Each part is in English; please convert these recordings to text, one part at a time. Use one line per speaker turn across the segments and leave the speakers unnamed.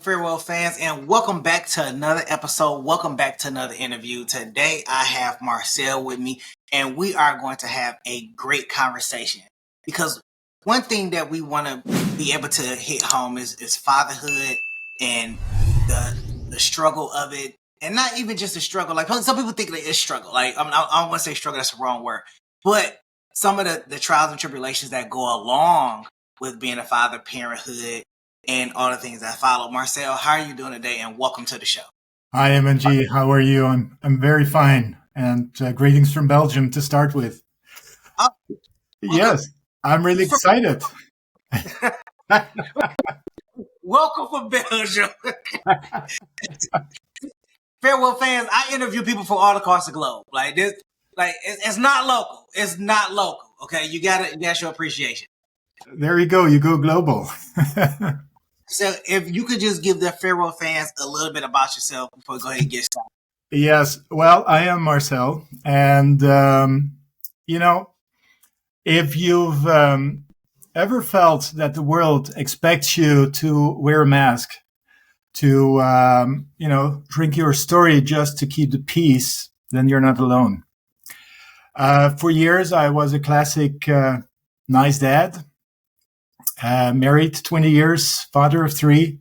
Farewell fans, and welcome back to another episode. Welcome back to another interview. Today, I have Marcel with me, and we are going to have a great conversation. Because one thing that we want to be able to hit home is fatherhood and the struggle of it, and not even just the struggle. Like some people think that it's struggle. Like I don't want to say struggle; that's the wrong word. But some of the trials and tribulations that go along with being a father, parenthood, and all the things that follow. Marcel, how are you doing today? And welcome to the show.
Hi, MNG. How are you? I'm very fine. And greetings from Belgium to start with. Yes, I'm really excited.
Welcome from Belgium. Farewell fans, I interview people from all across the globe. Like this, it's not local. It's not local. Okay, you gotta show appreciation.
There you go. You go global.
So if you could just give the Farewell fans a little bit about yourself before we go ahead and get started.
Yes. Well, I am Marcel. And, if you've ever felt that the world expects you to wear a mask, to, drink your story just to keep the peace, then you're not alone. For years, I was a classic nice dad. Married 20 years, father of 3,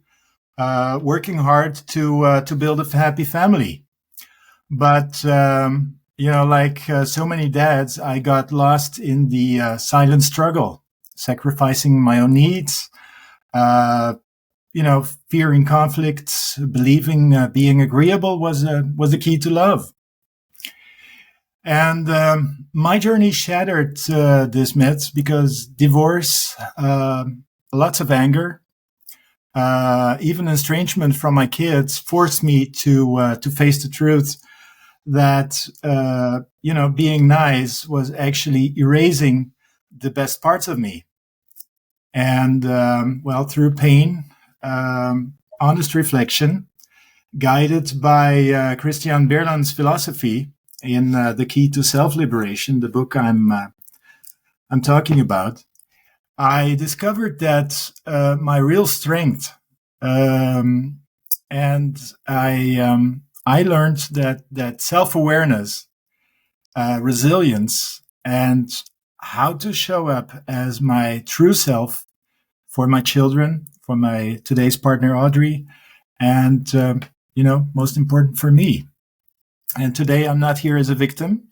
working hard to build a happy family. But, so many dads, I got lost in the silent struggle, sacrificing my own needs, fearing conflicts, believing being agreeable was the key to love. And my journey shattered this myth because divorce, lots of anger, even estrangement from my kids forced me to face the truth that being nice was actually erasing the best parts of me. And through pain, honest reflection, guided by Christian Berland's philosophy, in The Key to Self-Liberation, the book I'm talking about, I discovered that my real strength, and I learned that self-awareness, resilience, and how to show up as my true self for my children, for my today's partner Audrey, and most important for me. And today I'm not here as a victim,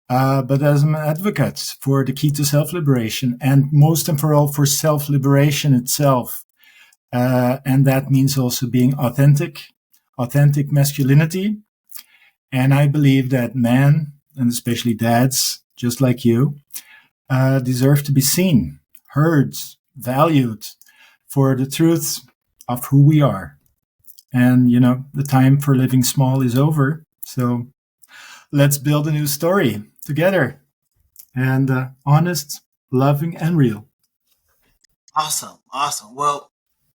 but as an advocate for the key to self-liberation, and most and for all for self-liberation itself. And that means also being authentic masculinity. And I believe that men, and especially dads, just like you, deserve to be seen, heard, valued for the truth of who we are. And, the time for living small is over. So let's build a new story together, and honest, loving, and real.
Awesome. Well,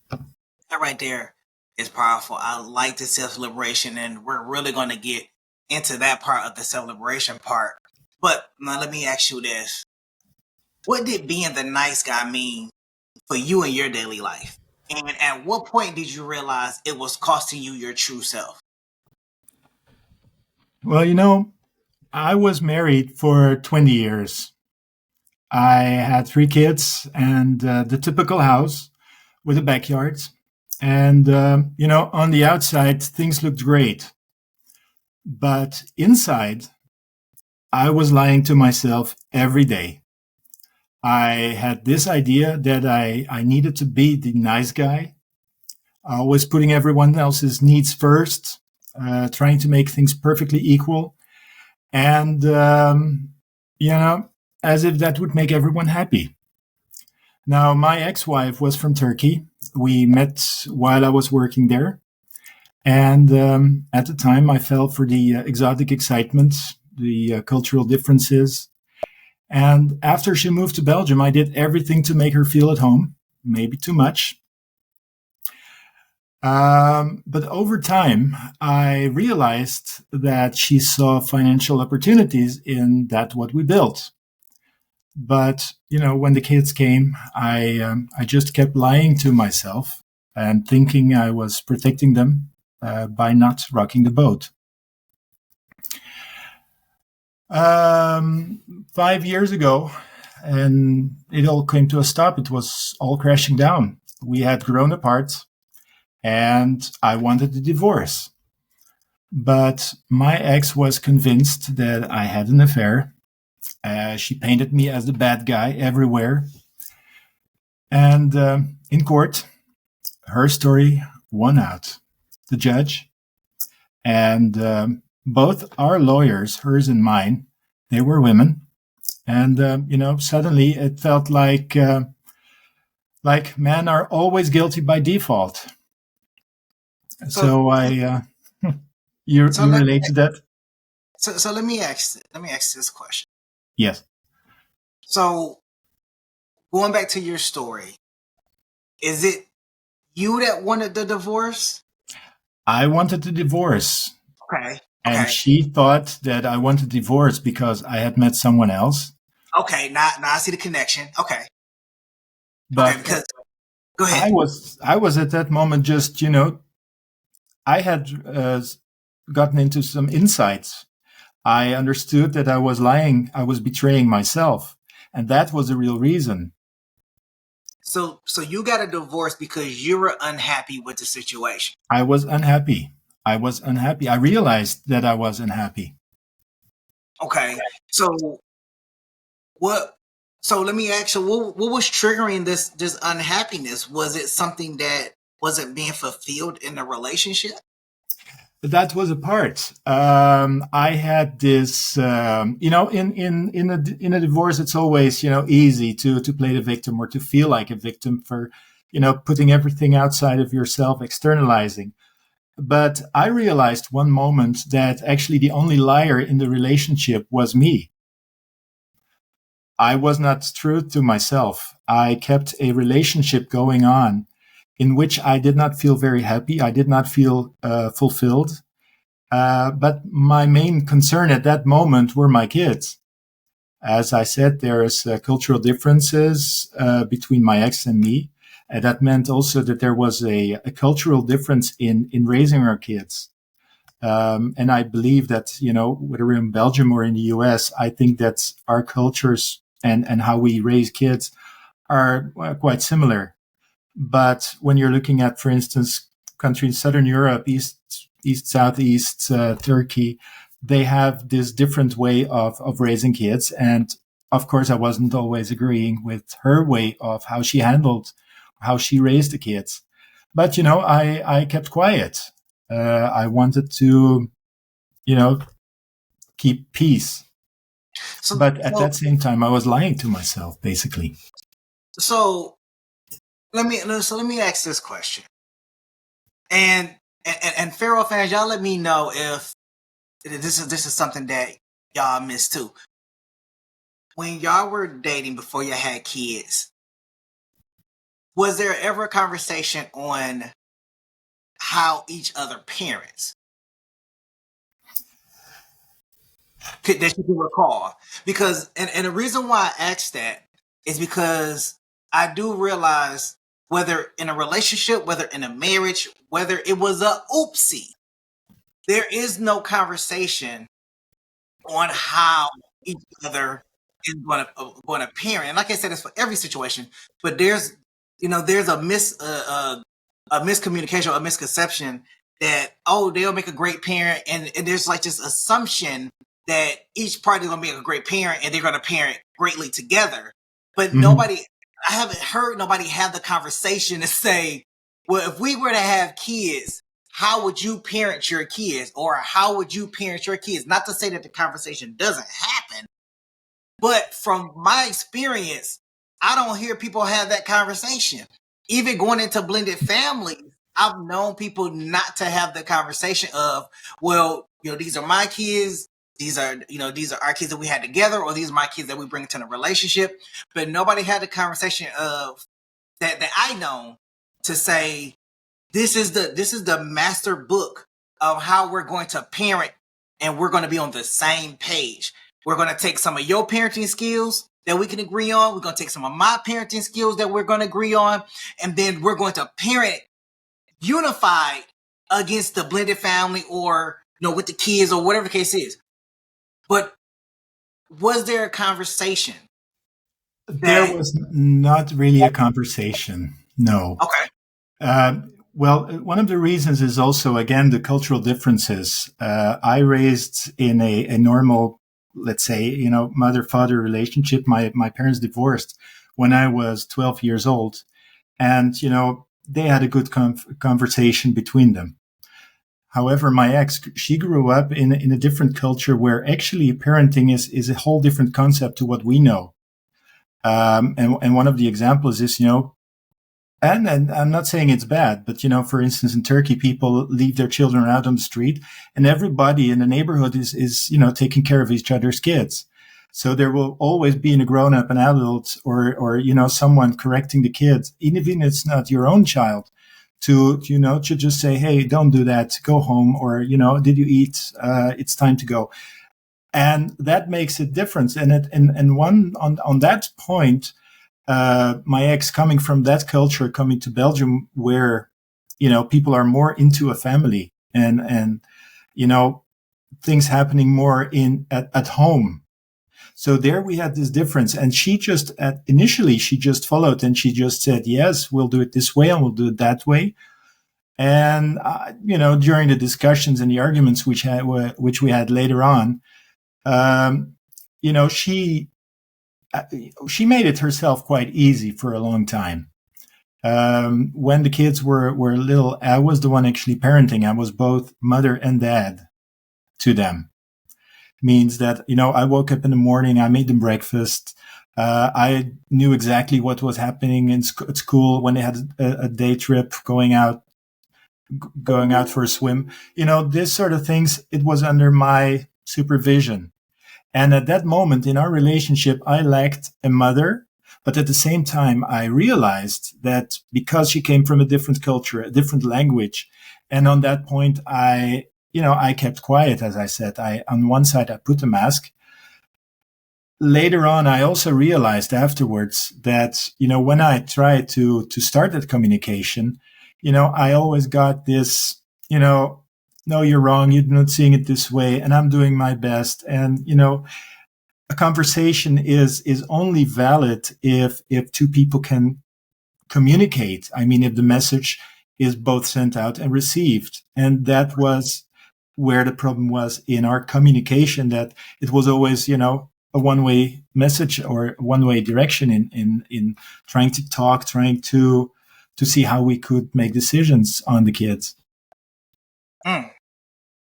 that right there is powerful. I like the self-liberation, and we're really going to get into that part of the self-liberation part. But now let me ask you this. What did being the nice guy mean for you in your daily life? And at what point did you realize it was costing you your true self?
Well, I was married for 20 years. I had 3 kids and the typical house with a backyard. And, on the outside, things looked great. But inside, I was lying to myself every day. I had this idea that I needed to be the nice guy, always putting everyone else's needs first, trying to make things perfectly equal. And, as if that would make everyone happy. Now, my ex-wife was from Turkey. We met while I was working there. And at the time, I fell for the exotic excitement, the cultural differences. And after she moved to Belgium, I did everything to make her feel at home, maybe too much. But over time, I realized that she saw financial opportunities in what we built. But, when the kids came, I just kept lying to myself and thinking I was protecting them by not rocking the boat. 5 years ago, and it all came to a stop. It was all crashing down. We had grown apart, and I wanted a divorce. But my ex was convinced that I had an affair. She painted me as the bad guy everywhere. And in court, her story won out. The judge and both our lawyers, hers and mine, they were women. And, suddenly it felt like men are always guilty by default. So you relate to that?
So let me ask this question.
Yes.
So going back to your story, is it you that wanted the divorce?
I wanted the divorce.
Okay.
And she thought that I wanted divorce because I had met someone else.
Okay, now I see the connection. Okay.
But
because go ahead.
I was at that moment just, I had gotten into some insights. I understood that I was lying. I was betraying myself. And that was the real reason.
So you got a divorce because you were unhappy with the situation.
I was unhappy. I realized that I was unhappy.
Okay. So let me ask you, what was triggering this unhappiness? Was it something that wasn't being fulfilled in the relationship?
That was a part. I had this, in a divorce, it's always, easy to play the victim or to feel like a victim for, putting everything outside of yourself, externalizing. But I realized one moment that actually the only liar in the relationship was me. I was not true to myself. I kept a relationship going on in which I did not feel very happy. I did not feel fulfilled. But my main concern at that moment were my kids. As I said, there's cultural differences between my ex and me. And that meant also that there was a cultural difference in raising our kids. And I believe that, whether we're in Belgium or in the US, I think that our cultures and how we raise kids are quite similar. But when you're looking at, for instance, countries in Southern Europe, East, Southeast, Turkey, they have this different way of raising kids. And of course, I wasn't always agreeing with her way of how she raised the kids. But, I kept quiet. I wanted to, keep peace. But at that same time, I was lying to myself, basically.
So let me ask this question. And Pharaoh fans, y'all let me know if this is something that y'all missed too. When y'all were dating before you had kids, was there ever a conversation on how each other parents? That you can recall? Because and the reason why I asked that is because I do realize whether in a relationship, whether in a marriage, whether it was a oopsie, there is no conversation on how each other is going to parent. And like I said, it's for every situation. But there's a miscommunication, a misconception that they'll make a great parent, and there's like this assumption that each party is going to be a great parent and they're going to parent greatly together. But I haven't heard nobody have the conversation to say, well, if we were to have kids, how would you parent your kids, or how would you parent your kids? Not to say that the conversation doesn't happen, but from my experience, I don't hear people have that conversation. Even going into blended families, I've known people not to have the conversation of, well, these are my kids. These are our kids that we had together, or these are my kids that we bring into the relationship. But nobody had the conversation of that I know to say, this is the master book of how we're going to parent, and we're going to be on the same page. We're going to take some of your parenting skills that we can agree on. We're going to take some of my parenting skills that we're going to agree on. And then we're going to parent unified against the blended family or, with the kids or whatever the case is. But was there a conversation
There
that,
was not really a conversation. No.
okay,
Uh, well, one of the reasons is also, again, the cultural differences. I raised in a normal, let's say, mother-father relationship. My parents divorced when I was 12 years old. And, they had a good conversation between them. However, my ex, she grew up in a different culture where actually parenting is a whole different concept to what we know. And one of the examples is, and I'm not saying it's bad, but for instance, in Turkey, people leave their children out on the street, and everybody in the neighborhood is taking care of each other's kids. So there will always be a grown up, an adult, or someone correcting the kids, even if it's not your own child, to just say, hey, don't do that, go home, or did you eat? It's time to go, and that makes a difference. And one on that point. My ex, coming from that culture, coming to Belgium, where people are more into a family, and things happening more at home. So there we had this difference, and she just initially she just followed, and she just said, yes, we'll do it this way and we'll do it that way. And during the discussions and the arguments which we had later on, um, she made it herself quite easy for a long time. When the kids were little, I was the one actually parenting. I was both mother and dad to them. Means that, I woke up in the morning, I made them breakfast. I knew exactly what was happening at school when they had a day trip, going out for a swim. This sort of things, it was under my supervision. And at that moment in our relationship, I lacked a mother. But at the same time, I realized that because she came from a different culture, a different language, and on that point, I kept quiet, as I said. On one side, I put a mask. Later on, I also realized afterwards that, when I tried to start that communication, I always got this, no, you're wrong. You're not seeing it this way. And I'm doing my best. And, a conversation is only valid if two people can communicate. I mean, if the message is both sent out and received. And that was where the problem was in our communication, that it was always, a one-way message or one-way direction in trying to talk, trying to see how we could make decisions on the kids.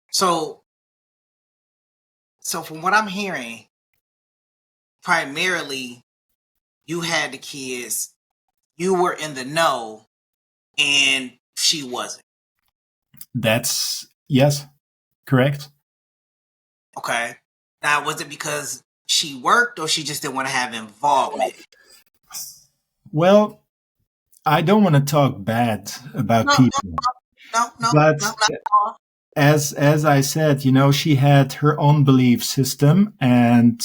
So from what I'm hearing, primarily you had the kids, you were in the know, and she wasn't.
That's, yes, correct.
Okay. Now, was it because she worked or she just didn't want to have involvement?
Well, I don't want to talk bad about people. But as I said, she had her own belief system, and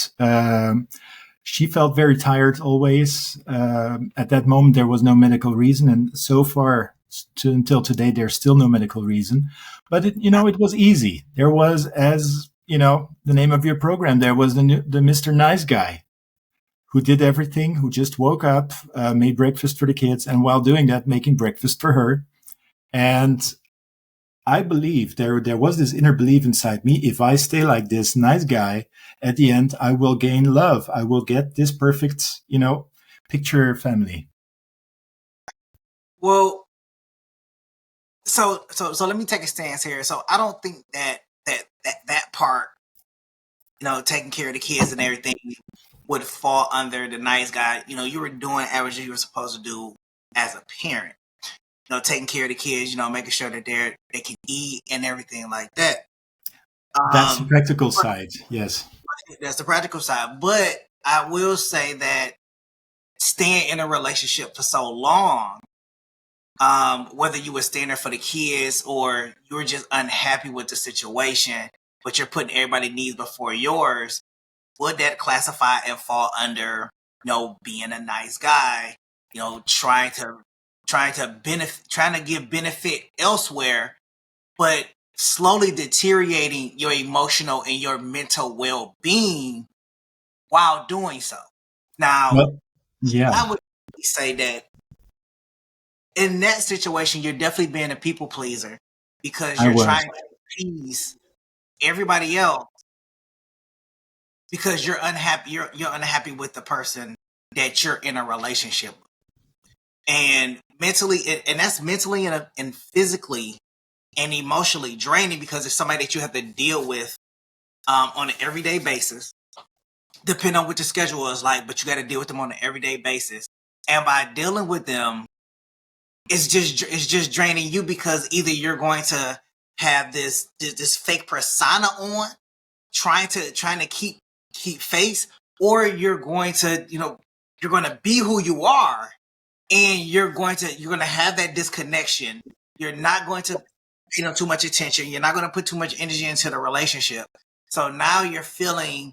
she felt very tired always. At that moment, there was no medical reason, and so far until today, there's still no medical reason. But it was easy. There was, as the name of your program, there was the Mr. Nice Guy, who did everything, who just woke up, made breakfast for the kids, and while doing that, making breakfast for her. And I believe there was this inner belief inside me. If I stay like this nice guy, at the end, I will gain love. I will get this perfect, picture family.
Well, so let me take a stance here. So I don't think that part, taking care of the kids and everything, would fall under the nice guy. You were doing everything you were supposed to do as a parent. Taking care of the kids, making sure that they can eat and everything like that.
That's the practical side, yes.
That's the practical side. But I will say that staying in a relationship for so long, whether you were staying there for the kids or you were just unhappy with the situation, but you're putting everybody's needs before yours, would that classify and fall under, being a nice guy, trying to trying to give benefit elsewhere, but slowly deteriorating your emotional and your mental well-being while doing so. Now,
Well, yeah,
I would say that in that situation, you're definitely being a people pleaser because
I
you're
was.
trying to please everybody else because you're unhappy. You're unhappy with the person that you're in a relationship with. And mentally, and that's mentally and physically and emotionally draining because it's somebody that you have to deal with on an everyday basis, depending on what your schedule is like. But you got to deal with them on an everyday basis, and by dealing with them, it's just draining you because either you're going to have this fake persona on, trying to keep face, or you're going to you're going to be who you are, and you're going to have that disconnection. You're not going to too much attention. You're not going to put too much energy into the relationship. So now you're feeling.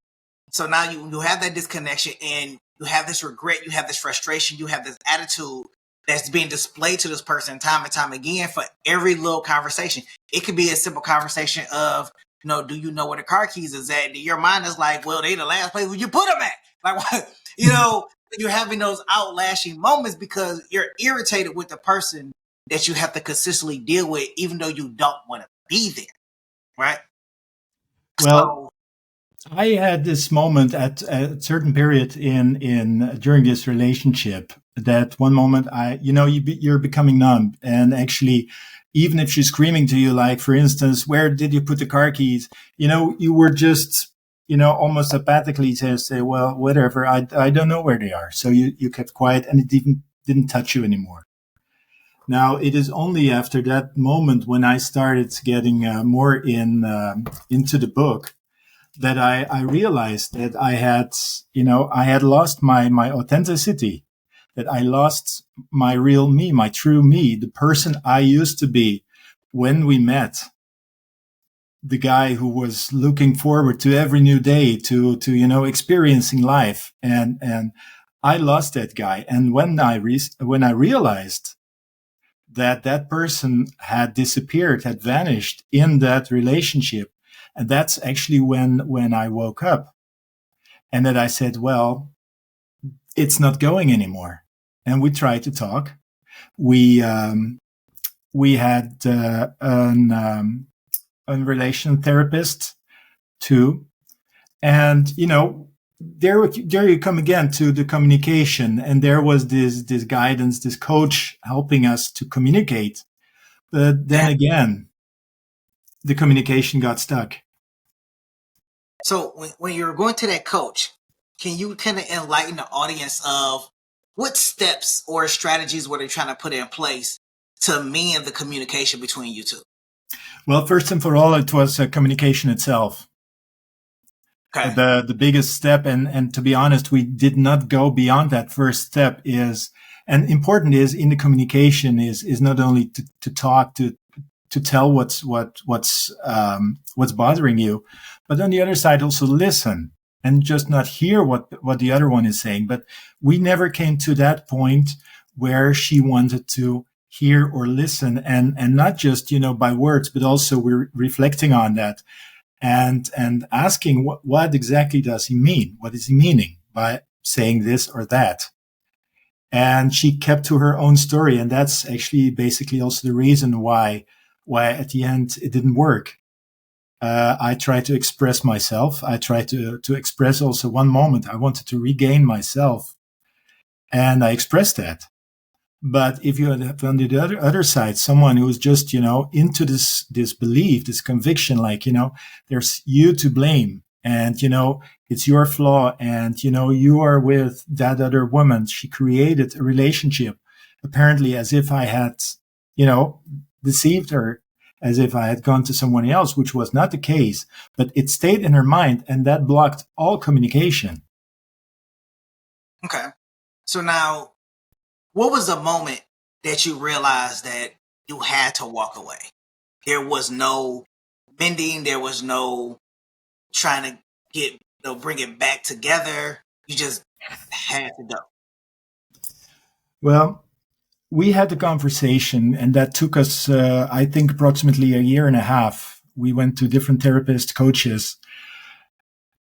So now you have that disconnection, and you have this regret. You have this frustration. You have this attitude that's being displayed to this person time and time again for every little conversation. It could be a simple conversation of, do you know where the car keys is at? And your mind is like, well, they the last place where you put them at. Like, what? You're having those outlashing moments because you're irritated with the person that you have to consistently deal with, even though you don't want to be there, right?
Well,
So,
I had this moment at a certain period in during this relationship that one moment you're becoming numb, and actually, even if she's screaming to you, like for instance, where did you put the car keys? You were just almost apathically say, well, whatever, I don't know where they are. So you kept quiet, and it even didn't touch you anymore. Now it is only after that moment when I started getting more into the book that I realized that I had lost my authenticity, that I lost my real me, my true me, the person I used to be when we met, the guy who was looking forward to every new day, to experiencing life, and I lost that guy. And when I realized that person had disappeared, had vanished in that relationship, and that's actually when I woke up, and that I said, well, it's not going anymore. And we tried to talk. We had a relation therapist too, and there you come again to the communication, and there was this guidance, this coach helping us to communicate. But then again, the communication got stuck.
so when you're going to that coach, can you kind of enlighten the audience of what steps or strategies were they trying to put in place to mend the communication between you two?
Well, first and for all, it was communication itself.
Okay.
The biggest step, and to be honest, we did not go beyond that first step. Is and important is in the communication is not only to talk, to tell what's bothering you, but on the other side also listen and just not hear what the other one is saying. But we never came to that point where she wanted to hear or listen, and not just by words, but also we're reflecting on that and asking what exactly does he mean? What is he meaning by saying this or that? And she kept to her own story, and that's actually basically also the reason why at the end it didn't work. I tried to express myself. I tried to express also one moment I wanted to regain myself, and I expressed that. But if you have on the other side someone who is just into this belief, this conviction, like there's you to blame, and it's your flaw, and you are with that other woman. She created a relationship apparently as if I had deceived her, as if I had gone to someone else, which was not the case, but it stayed in her mind, and that blocked all communication.
Okay. So now, what was the moment that you realized that you had to walk away? There was no mending. There was no trying to bring it back together. You just had to go.
Well, we had the conversation, and that took us, I think, approximately a year and a half. We went to different therapist coaches.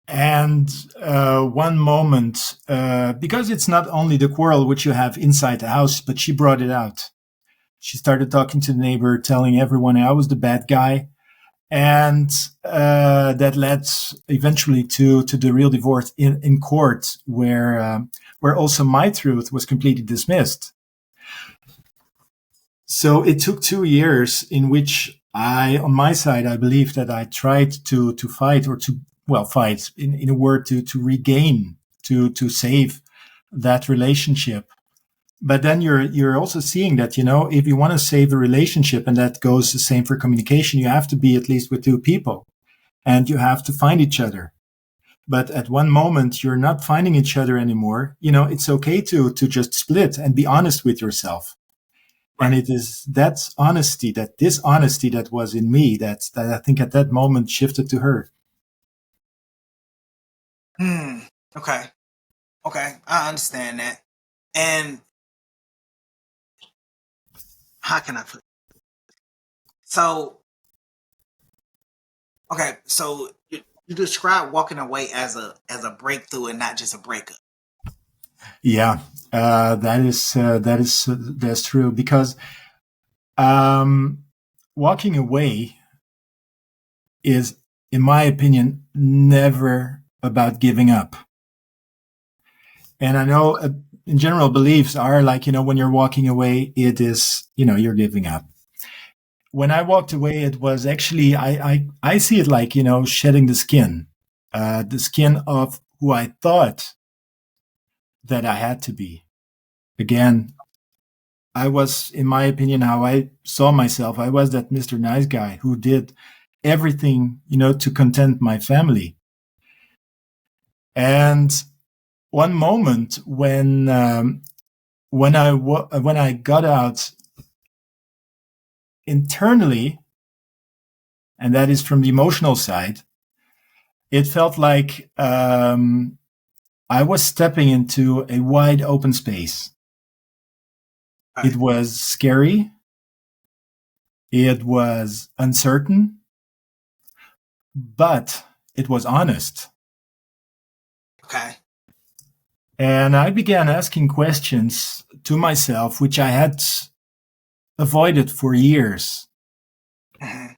And one moment, because it's not only the quarrel which you have inside the house, but she brought it out. She started talking to the neighbor, telling everyone I was the bad guy. And that led eventually to the real divorce in court, where also my truth was completely dismissed. So it took 2 years in which on my side, I believe that I tried to fight, or fight in a word, to regain, to save that relationship. But then you're also seeing that, if you want to save a relationship, and that goes the same for communication, you have to be at least with two people, and you have to find each other. But at one moment, you're not finding each other anymore. It's okay to just split and be honest with yourself. Right. And it is that dishonesty that was in me that I think at that moment shifted to her.
Okay. I understand that. And how can I put it? So, okay, so you describe walking away as a breakthrough and not just a breakup.
Yeah, that's true, because walking away is, in my opinion, never about giving up. And I know in general beliefs are like, when you're walking away, it is, you're giving up. When I walked away, it was actually, I see it like, shedding the skin of who I thought that I had to be. Again, I was, in my opinion, how I saw myself, I was that Mr. Nice Guy who did everything, to content my family. And one moment when I got out internally, and that is from the emotional side, it felt like I was stepping into a wide open space. It was scary. It was uncertain, but it was honest.
Okay.
And I began asking questions to myself, which I had avoided for years.
Mm-hmm.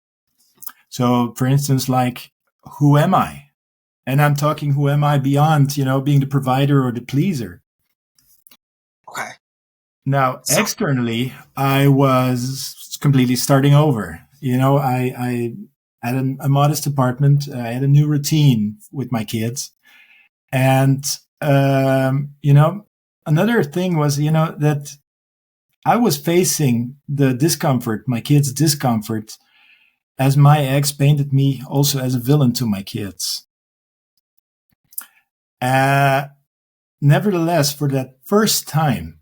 So, for instance, like, who am I? And I'm talking, who am I beyond, being the provider or the pleaser?
Okay.
Now, externally, I was completely starting over. I had a modest apartment. I had a new routine with my kids. And, another thing was, that I was facing the discomfort, my kids' discomfort, as my ex painted me also as a villain to my kids. Nevertheless, for that first time,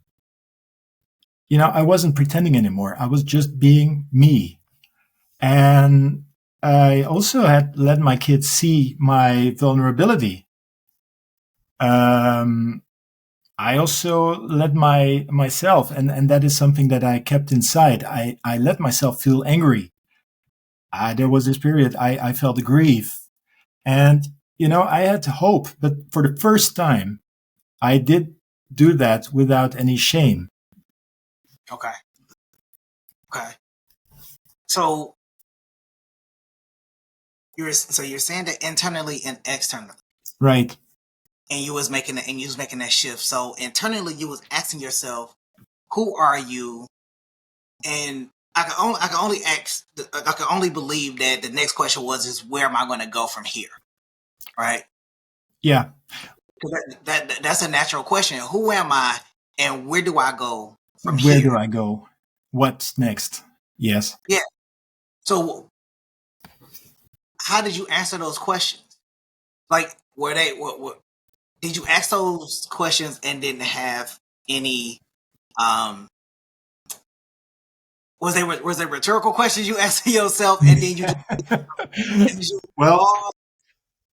I wasn't pretending anymore. I was just being me. And I also had let my kids see my vulnerability. I also let myself, and that is something that I kept inside. I let myself feel angry. There was this period I felt grief. And, I had hope. But for the first time, I did do that without any shame.
Okay. So you're saying that internally and externally.
Right.
And you was making that shift. So internally you was asking yourself, who are you? And I can only believe that the next question is where am I going to go from here? Right?
Yeah.
That's a natural question. Who am I and where do I go from
here? Where
do
I go? What's next? Yes.
Yeah. So how did you answer those questions? Like, were they, what did you ask those questions and didn't have any, was they rhetorical questions you asked yourself and then you just
well,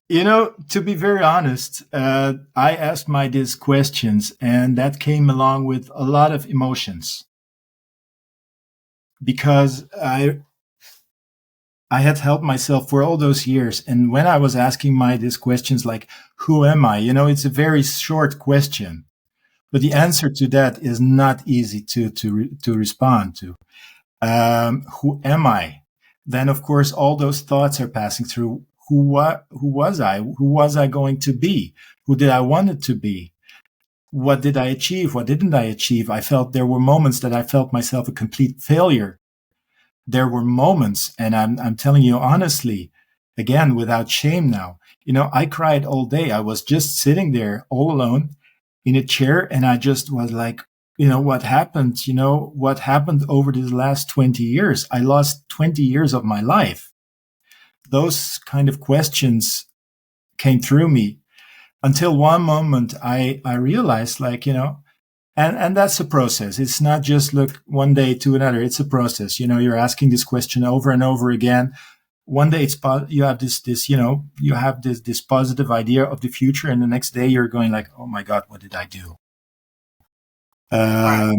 to be very honest, I asked these questions, and that came along with a lot of emotions. because I had helped myself for all those years. And when I was asking these questions like, who am I? It's a very short question, but the
Yes.
answer to that is not easy to respond to. Who am I? Then, of course, all those thoughts are passing through. Who was I? Who was I going to be? Who did I want it to be? What did I achieve? What didn't I achieve? I felt there were moments that I felt myself a complete failure. There were moments, and I'm telling you honestly, again, without shame now, I cried all day. I was just sitting there all alone in a chair, and I just was like, what happened? What happened over the last 20 years? I lost 20 years of my life. Those kind of questions came through me until one moment I realized, like, and that's a process. It's not just look one day to another. It's a process. You're asking this question over and over again. One day you have you have this positive idea of the future, and the next day you're going like, oh my God, what did I do?
Right.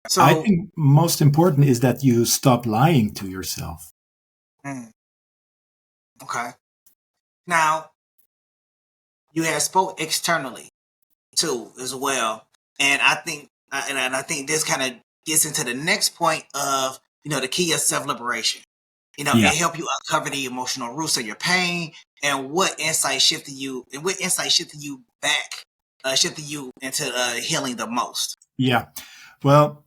I
So,
think most important is that you stop lying to yourself.
okay. Now, you have spoke externally too as well, and I think, and I think this kind of gets into the next point of the key of self liberation.
Yeah.
It helped you uncover the emotional roots of your pain, and what insight shifted you, back, shifted you into healing the most.
Yeah. Well,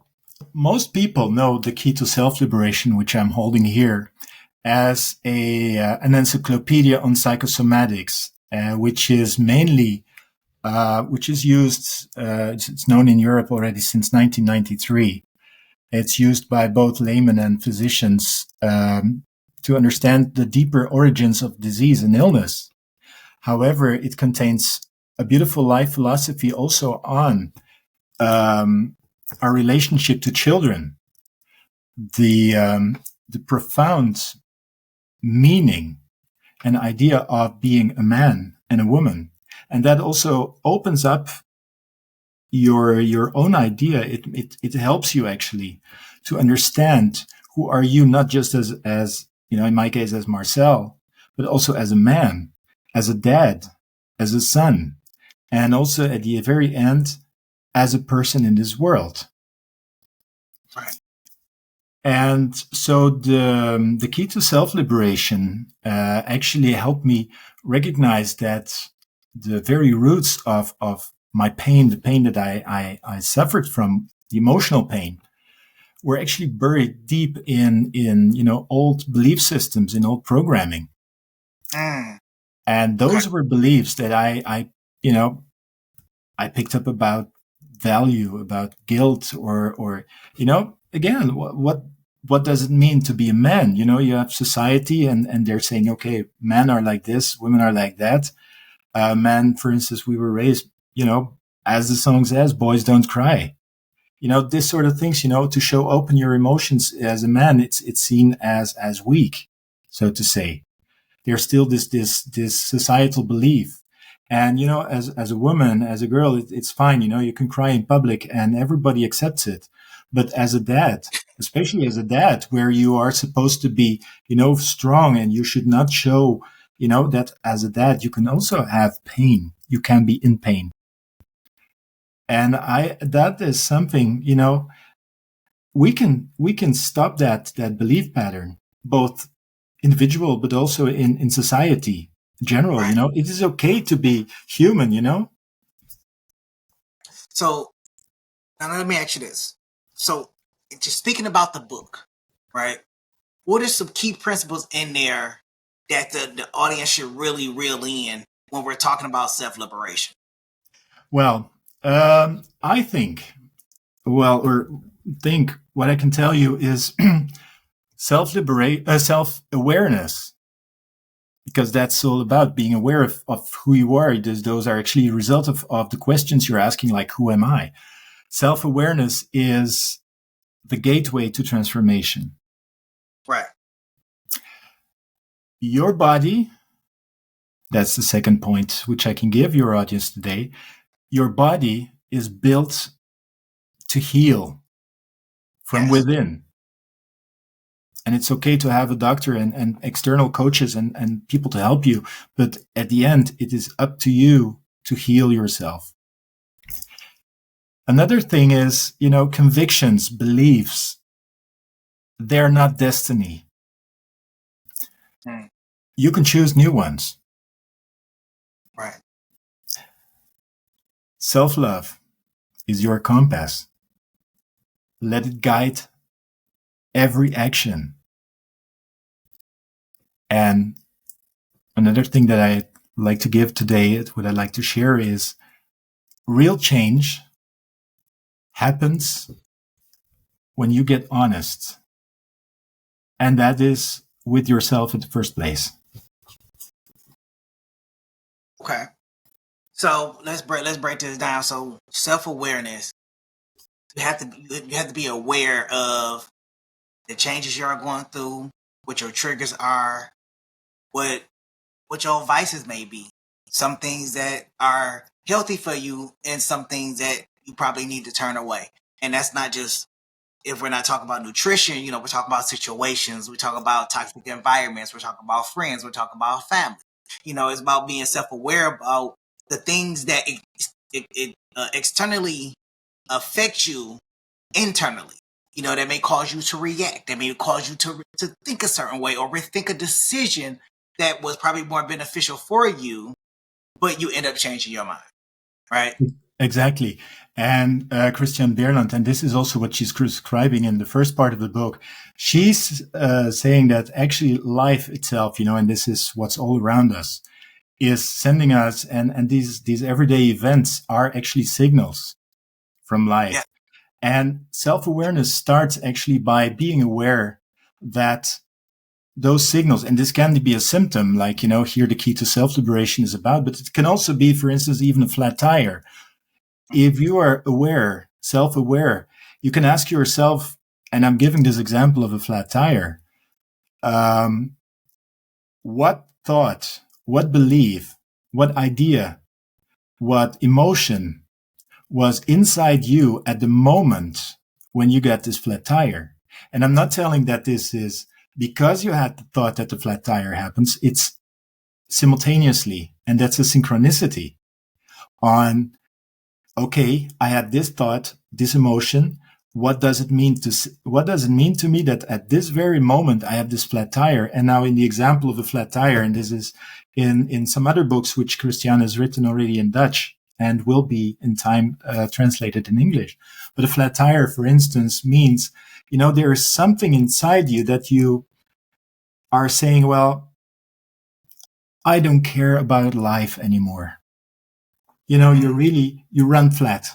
most people know the key to self liberation, which I'm holding here, as an encyclopedia on psychosomatics, which is mainly which is used. It's known in Europe already since 1993. It's used by both laymen and physicians to understand the deeper origins of disease and illness. However, it contains a beautiful life philosophy also on our relationship to children, the profound meaning and idea of being a man and a woman, and that also opens up your own idea. It helps you actually to understand who are you, not just as in my case as Marcel, but also as a man, as a dad, as a son, and also at the very end as a person in this world.
Right.
And so the key to self-liberation actually helped me recognize that the very roots of my pain, the pain that I suffered from, the emotional pain, were actually buried deep in old belief systems, in old programming. And those were beliefs that I picked up about value, about guilt, or again, what does it mean to be a man? You have society, and they're saying, okay, men are like this, women are like that. Men, for instance, we were raised, as the song says, boys don't cry. This sort of things. To show open your emotions as a man, it's seen as weak, so to say. There's still this societal belief. And, as a woman, as a girl, it's fine. You can cry in public and everybody accepts it. But as a dad, especially as a dad, where you are supposed to be, strong, and you should not show, that as a dad, you can also have pain. You can be in pain. And that is something, we can stop that belief pattern, both individual, but also in society in general.
Right.
It is okay to be human.
So now let me ask you this. So, just speaking about the book, right? What are some key principles in there that the audience should really reel in when we're talking about self-liberation?
Well, I think, what I can tell you is self-awareness, because that's all about being aware of who you are. Those are actually a result of the questions you're asking, like, who am I? Self-awareness is the gateway to transformation.
Right.
Your body, that's the second point which I can give your audience today. Your body is built to heal. from within. And it's okay to have a doctor and external coaches and people to help you. But at the end, it is up to you to heal yourself. Another thing is, convictions, beliefs, they're not destiny. You can choose new ones.
Right.
Self-love is your compass. Let it guide every action. And another thing that I like to give today, what I like to share is real change happens when you get honest. And that is with yourself in the first place.
Okay. So let's break this down. So self-awareness, you have to be aware of the changes you're going through, what your triggers are, what your vices may be. Some things that are healthy for you and some things that you probably need to turn away. And that's not just, if we're not talking about nutrition, we're talking about situations, we talk about toxic environments, we're talking about friends, we're talking about family. It's about being self-aware about the things that externally affect you internally. That may cause you to react, that may cause you to think a certain way or rethink a decision that was probably more beneficial for you, but you end up changing your mind, right?
Exactly. And Christian Bierland, and this is also what she's describing in the first part of the book, she's saying that actually life itself, and this is what's all around us, is sending us, and these everyday events are actually signals from life. Yeah. And self-awareness starts actually by being aware that those signals, and this can be a symptom, like, here the key to self-liberation is about, but it can also be, for instance, even a flat tire. If you are aware, self-aware, you can ask yourself, and I'm giving this example of a flat tire, what thought, what belief, what idea, what emotion was inside you at the moment when you got this flat tire? And I'm not telling that this is because you had the thought that the flat tire happens. It's simultaneously, and that's a synchronicity on, okay, I had this thought, this emotion. What does it mean to me that at this very moment I have this flat tire? And now in the example of a flat tire, and this is in some other books which Christian has written already in Dutch and will be in time translated in English. But a flat tire, for instance, means, there is something inside you that you are saying, well, I don't care about life anymore. You run flat.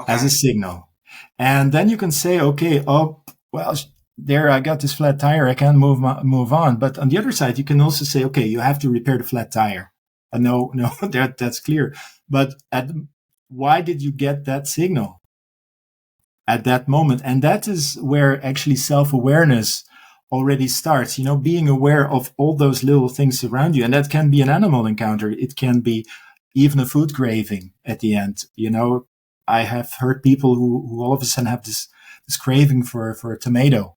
Okay. As a signal. And then you can say, okay, oh, well, there, I got this flat tire. I can't move on. But on the other side, you can also say, okay, you have to repair the flat tire. No, that's clear. But why did you get that signal at that moment? And that is where actually self-awareness already starts, being aware of all those little things around you. And that can be an animal encounter. It can be even a food craving at the end. I have heard people who all of a sudden have this craving for a tomato.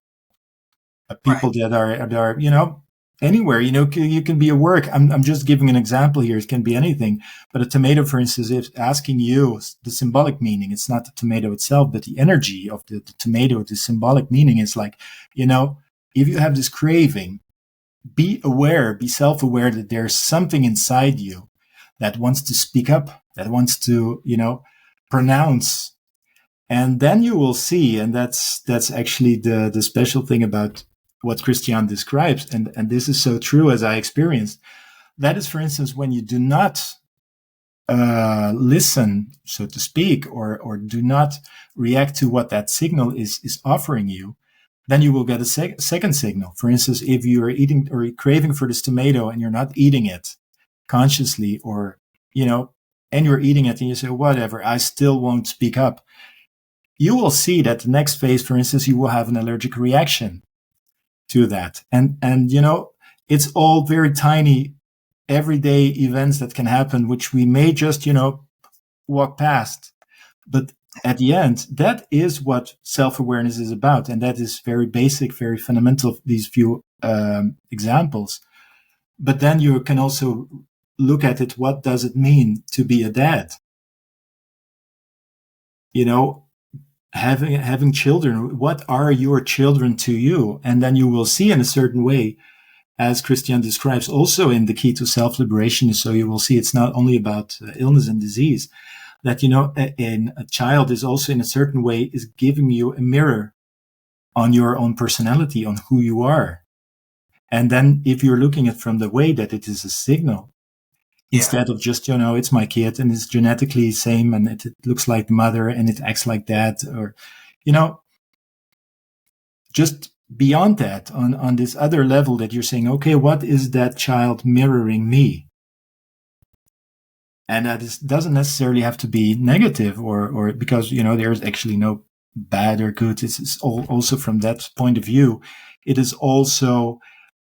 People right. that are anywhere. You can be at work. I'm just giving an example here. It can be anything. But a tomato, for instance, is asking you the symbolic meaning. It's not the tomato itself, but the energy of the tomato. The symbolic meaning is like, if you have this craving, be aware, be self-aware that there's something inside you that wants to speak up, that wants to, pronounce. And then you will see, and that's actually the special thing about what Christian describes, and this is so true as I experienced. That is, for instance, when you do not listen, so to speak, or do not react to what that signal is offering you, then you will get a second signal. For instance, if you are eating or craving for this tomato and you're not eating it consciously, or, and you're eating it and you say, whatever, I still won't speak up. You will see that the next phase, for instance, you will have an allergic reaction to that. And it's all very tiny everyday events that can happen, which we may just, walk past. But at the end, that is what self-awareness is about. And that is very basic, very fundamental, these few examples. But then you can also look at it. What does it mean to be a dad? You know, having children, what are your children to you? And then you will see in a certain way, as Christian describes also in the key to self-liberation. So you will see it's not only about illness and disease, that, a child is also in a certain way is giving you a mirror on your own personality, on who you are. And then if you're looking at it from the way that it is a signal, instead of just, it's my kid and it's genetically the same and it looks like the mother and it acts like that, or, just beyond that, on this other level that you're saying, okay, what is that child mirroring me? And that doesn't necessarily have to be negative or because, there's actually no bad or good. It's also from that point of view. It is also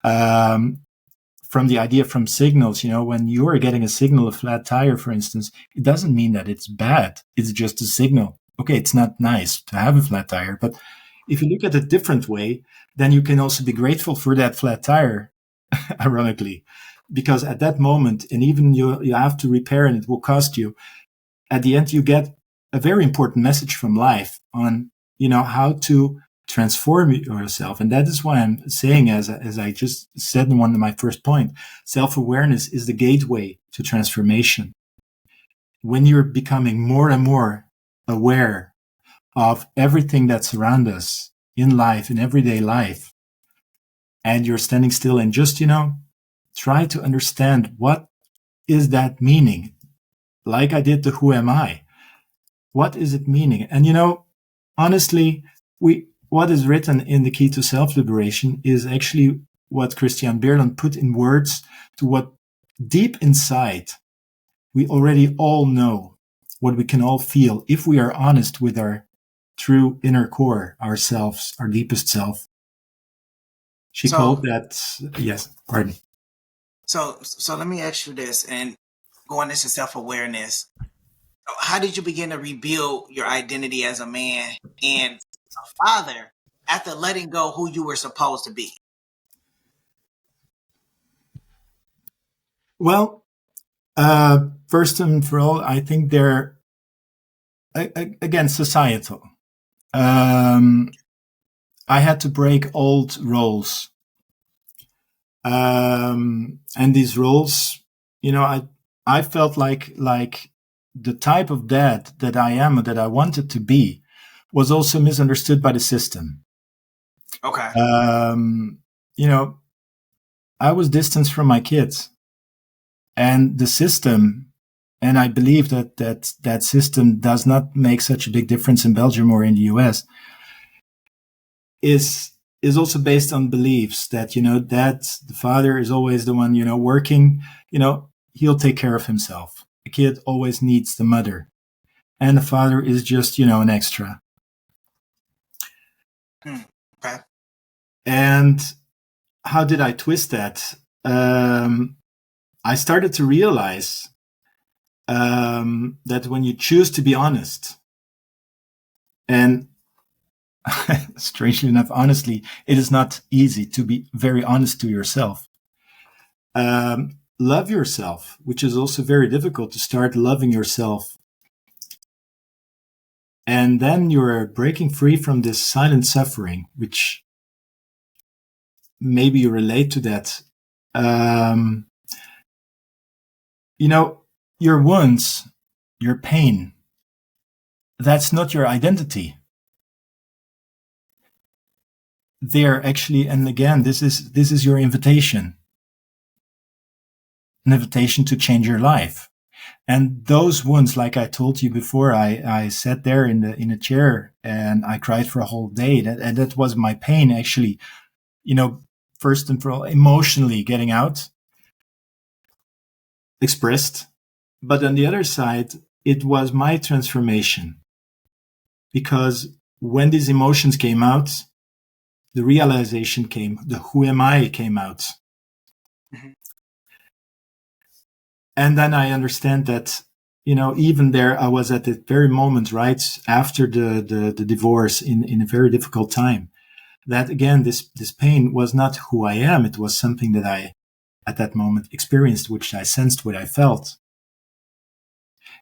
from the idea from signals, when you're getting a signal, a flat tire, for instance, it doesn't mean that it's bad. It's just a signal. Okay, it's not nice to have a flat tire, but if you look at it a different way, then you can also be grateful for that flat tire, ironically, because at that moment, and even you have to repair and it will cost you, at the end, you get a very important message from life on, how to transform yourself. And that is why I'm saying, as I just said in one of my first point, self-awareness is the gateway to transformation. When you're becoming more and more aware of everything that surrounds us in life, in everyday life, and you're standing still and just, try to understand what is that meaning? Like I did the who am I? What is it meaning? And, honestly, what is written in the key to self-liberation is actually what Christian Bierland put in words to what deep inside we already all know, what we can all feel if we are honest with our true inner core, ourselves, our deepest self. She called that, yes, pardon.
So let me ask you this, and going into self-awareness, how did you begin to rebuild your identity as a man and a father after letting go who you were supposed to be?
Well, first and for all, I think they're, again, societal. I had to break old roles. And these roles, I felt like the type of dad that I am, or that I wanted to be, was also misunderstood by the system.
Okay.
I was distanced from my kids, and the system, and I believe that system does not make such a big difference in Belgium or in the US, is also based on beliefs that, that the father is always the one, working, he'll take care of himself. The kid always needs the mother, and the father is just, an extra.
Okay.
And how did I twist that? I started to realize that when you choose to be honest, and strangely enough, honestly, it is not easy to be very honest to yourself. Love yourself, which is also very difficult, to start loving yourself. And then you're breaking free from this silent suffering, which maybe you relate to that. Your wounds, your pain, that's not your identity. They're actually, and again, this is your invitation. An invitation to change your life. And those wounds, like I told you before, I sat there in a chair and I cried for a whole day. And that was my pain, actually, first and for all, emotionally getting out, expressed. But on the other side, it was my transformation. Because when these emotions came out, the realization came, the who am I came out. Mm-hmm. And then I understand that even there, I was at the very moment, right after the divorce, in a very difficult time. That again, this pain was not who I am. It was something that I, at that moment, experienced, which I sensed, what I felt.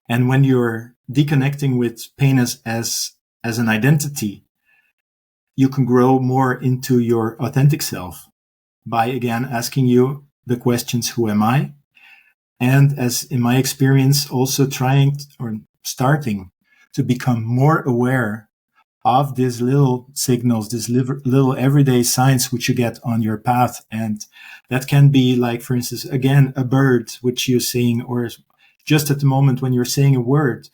And when you're deconnecting with pain as an identity, you can grow more into your authentic self by again asking you the questions, who am I? And as in my experience, also trying or starting to become more aware of these little signals, these little everyday signs which you get on your path. And that can be like, for instance, again, a bird which you're seeing, or just at the moment when you're saying a word.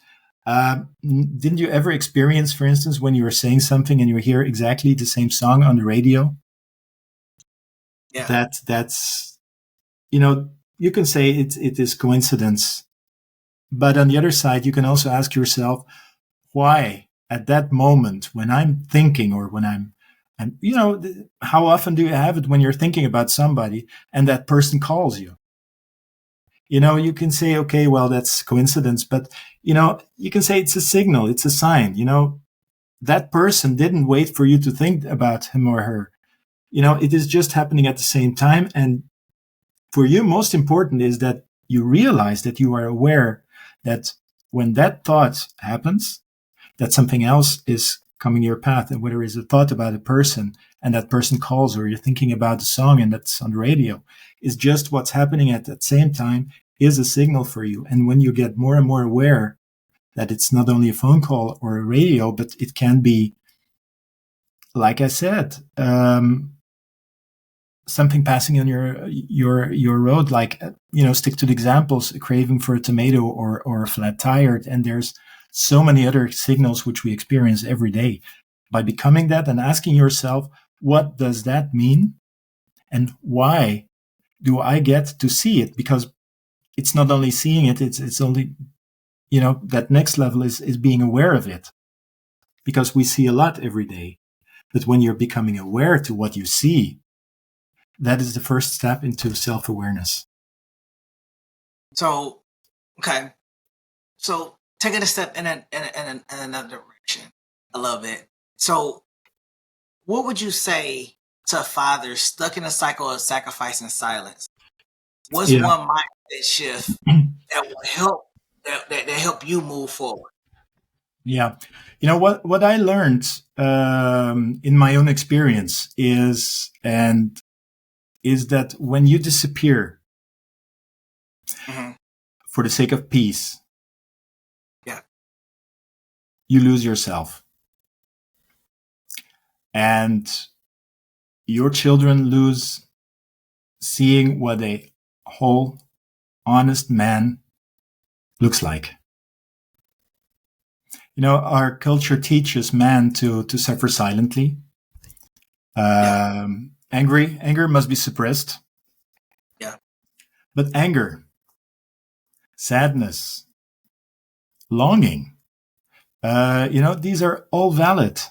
Didn't you ever experience, for instance, when you were saying something and you hear exactly the same song on the radio?
Yeah.
That's, you can say it is coincidence. But on the other side, you can also ask yourself, why at that moment when I'm thinking, or when and how often do you have it when you're thinking about somebody and that person calls you? You can say, okay, well, that's coincidence, but you can say it's a signal, it's a sign. That person didn't wait for you to think about him or her. It is just happening at the same time. And for you, most important is that you realize, that you are aware that when that thought happens, that something else is coming your path. And whether it's a thought about a person and that person calls, or you're thinking about a song and that's on the radio, is just what's happening at that same time, is a signal for you. And when you get more and more aware that it's not only a phone call or a radio, but it can be, like I said, something passing on your road, like, stick to the examples, a craving for a tomato or a flat tire. And there's so many other signals which we experience every day. By becoming that and asking yourself, what does that mean? And why do I get to see it? Because it's not only seeing it, it's only, that next level is being aware of it. Because we see a lot every day. But when you're becoming aware to what you see, that is the first step into self-awareness.
So, okay. So taking a step in another direction. I love it. So what would you say to fathers stuck in a cycle of sacrifice and silence? What's one mindset shift that will help that help you move forward?
Yeah. What I learned in my own experience is that when you disappear for the sake of peace, you lose yourself. And your children lose seeing what a whole, honest man looks like. Our culture teaches man to suffer silently. Anger must be suppressed.
Yeah.
But anger, sadness, longing, these are all valid.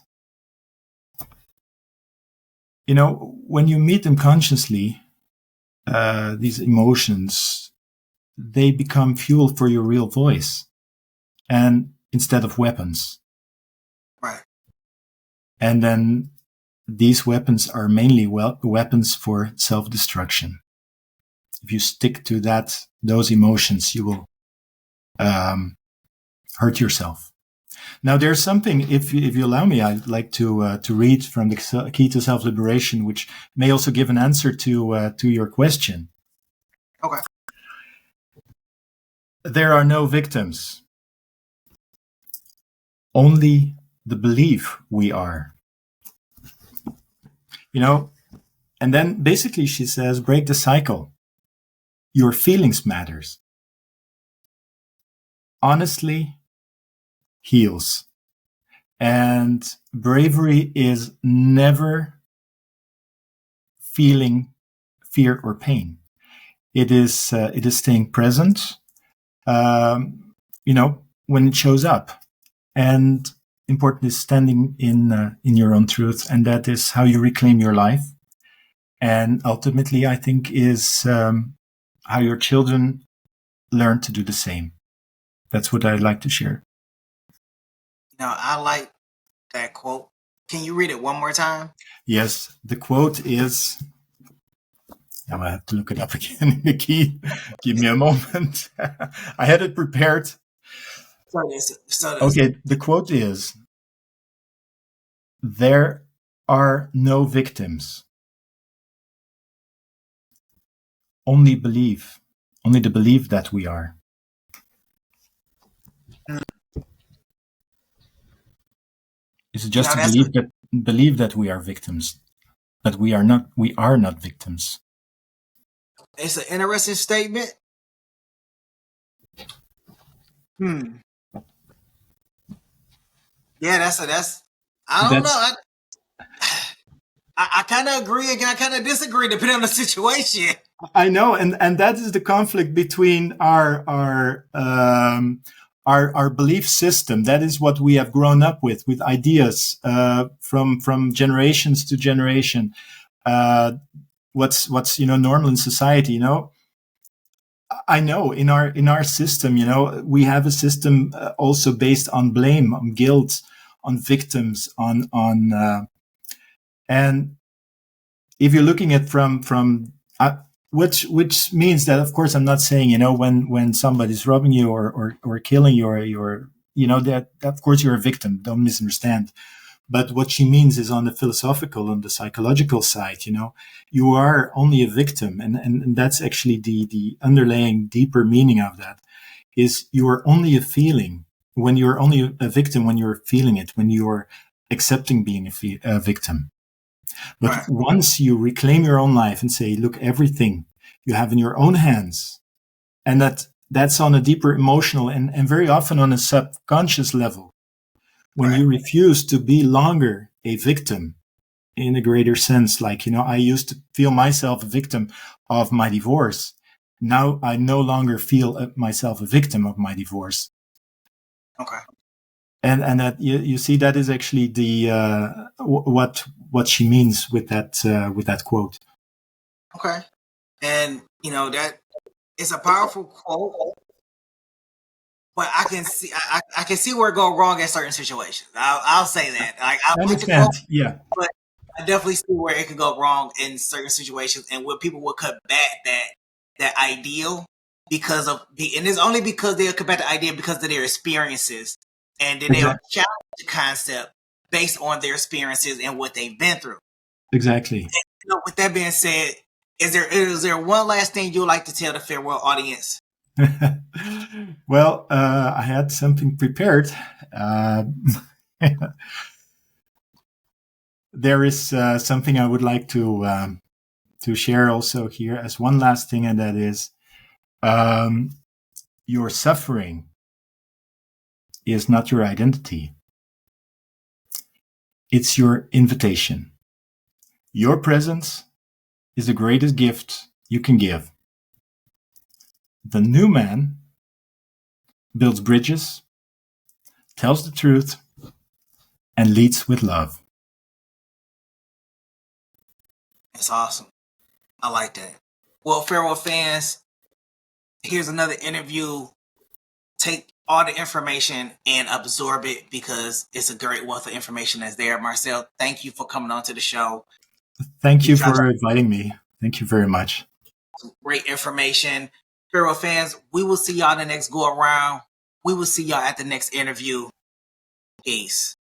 When you meet them consciously, these emotions, they become fuel for your real voice, and instead of weapons.
Right.
And then these weapons are mainly weapons for self-destruction. If you stick to those emotions, you will hurt yourself. Now, there's something, if you allow me, I'd like to read from the Key to Self-Liberation, which may also give an answer to your question.
Okay.
There are no victims, only the belief we are. And then basically she says, break the cycle. Your feelings matters. Honestly heals. And bravery is never feeling fear or pain. It is staying present, when it shows up. And important is standing in your own truth. And that is how you reclaim your life. And ultimately, I think, is how your children learn to do the same. That's what I'd like to share.
I like that quote. Can you read it one more time?
Yes, the quote is. Now I have to look it up again in the key. Give me a moment. I had it prepared. Okay, the quote is, "There are no victims. Only the belief that we are." It's just to believe that we are victims, but we are not. We are not victims.
It's an interesting statement. Yeah, that's. I don't know. I kind of agree and I kind of disagree depending on the situation.
I know, and that is the conflict between our belief system. That is what we have grown up with ideas from generations to generation. What's normal in society. I know in our system, we have a system also based on blame, on guilt, on victims, on and if you're looking at from which means that, of course, I'm not saying, when somebody's robbing you or killing you, or that of course you're a victim. Don't misunderstand. But what she means is on the philosophical, on the psychological side, you are only a victim. And that's actually the underlying deeper meaning of that is you are only a feeling. When you're only a victim, when you're feeling it, when you're accepting being a victim. But once you reclaim your own life and say, look, everything you have in your own hands, and that's on a deeper emotional and very often on a subconscious level, when you refuse to be longer a victim in a greater sense, like, I used to feel myself a victim of my divorce. Now I no longer feel myself a victim of my divorce.
Okay.
And that you see, that is actually the what she means with that quote.
Okay. And that it's a powerful quote, but I can see I can see where it go wrong in certain situations. I'll say that. Like I like the quote,
yeah,
but I definitely see where it can go wrong in certain situations, and where people will cut back that ideal because of and it's only because they'll cut back the idea because of their experiences, and then they'll challenge the concept based on their experiences and what they've been through.
Exactly.
And, with that being said, is there one last thing you'd like to tell the farewell audience?
Well, I had something prepared. There is something I would like to share also here as one last thing, and that is your suffering is not your identity. It's your invitation. Your presence is the greatest gift you can give. The new man builds bridges, tells the truth, and leads with love.
That's awesome. I like that. Well, farewell fans, here's another interview. Take all the information and absorb it because it's a great wealth of information that's there. Marcel, thank you for coming on to the show.
Thank you for inviting me. Thank you very much.
Great information. Farewell fans, we will see y'all in the next go around. We will see y'all at the next interview. Peace.